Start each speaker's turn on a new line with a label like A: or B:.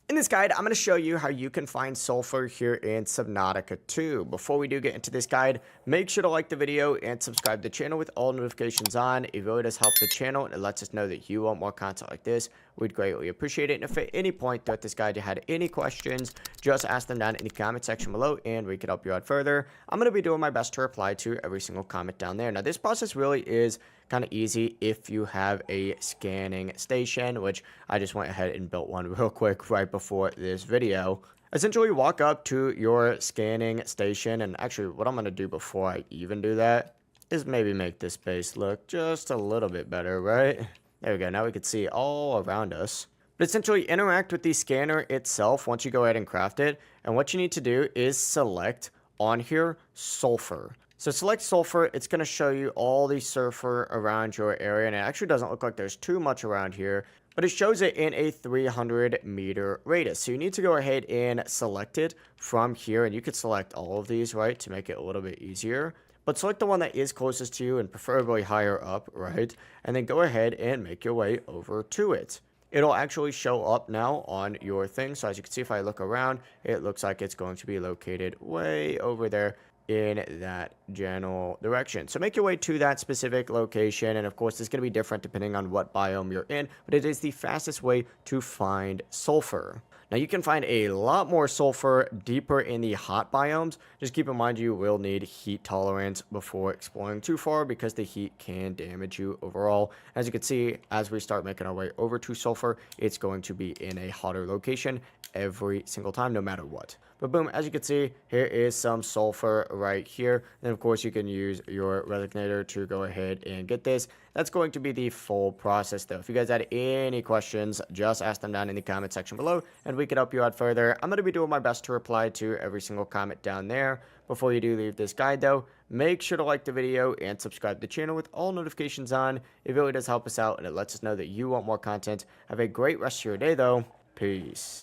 A: In this guide, I'm going to show you how you can find sulfur here in Subnautica 2. Before we do get into this guide, make sure to like the video and subscribe to the channel with all notifications on. It really does help the channel and it lets us know that you want more content like this. We'd greatly appreciate it. And if at any point throughout this guide you had any questions, just ask them down in the comment section below and we can help you out further. I'm going to be doing my best to reply to every single comment down there. Now, this process really is kind of easy if you have a scanning station, which I just went ahead and built one real quick right before this video. Essentially, walk up to your scanning station, and actually what I'm going to do before I even do that is maybe make this space look just a little bit better, right? There we go. Now we can see all around us. But essentially, interact with the scanner itself once you go ahead and craft it, and what you need to do is select on here sulfur. So select sulfur, it's going to show you all the sulfur around your area, and it actually doesn't look like there's too much around here, but it shows it in a 300-meter radius. So you need to go ahead and select it from here, and you could select all of these, right, to make it a little bit easier. But select the one that is closest to you and preferably higher up, right, and then go ahead and make your way over to it. It'll actually show up now on your thing. So as you can see, if I look around, it looks like it's going to be located way over there in that general direction. So make your way to that specific location, and of course it's going to be different depending on what biome you're in, but it is the fastest way to find sulfur. Now you can find a lot more sulfur deeper in the hot biomes. Just keep in mind you will need heat tolerance before exploring too far because the heat can damage you overall. As you can see, as we start making our way over to sulfur, it's going to be in a hotter location every single time, no matter what. But boom, as you can see, here is some sulfur right here. And of course, you can use your resonator to go ahead and get this. That's going to be the full process, though. If you guys had any questions, just ask them down in the comment section below, and we can help you out further. I'm going to be doing my best to reply to every single comment down there. Before you do leave this guide, though, make sure to like the video and subscribe to the channel with all notifications on. It really does help us out, and it lets us know that you want more content. Have a great rest of your day, though. Peace.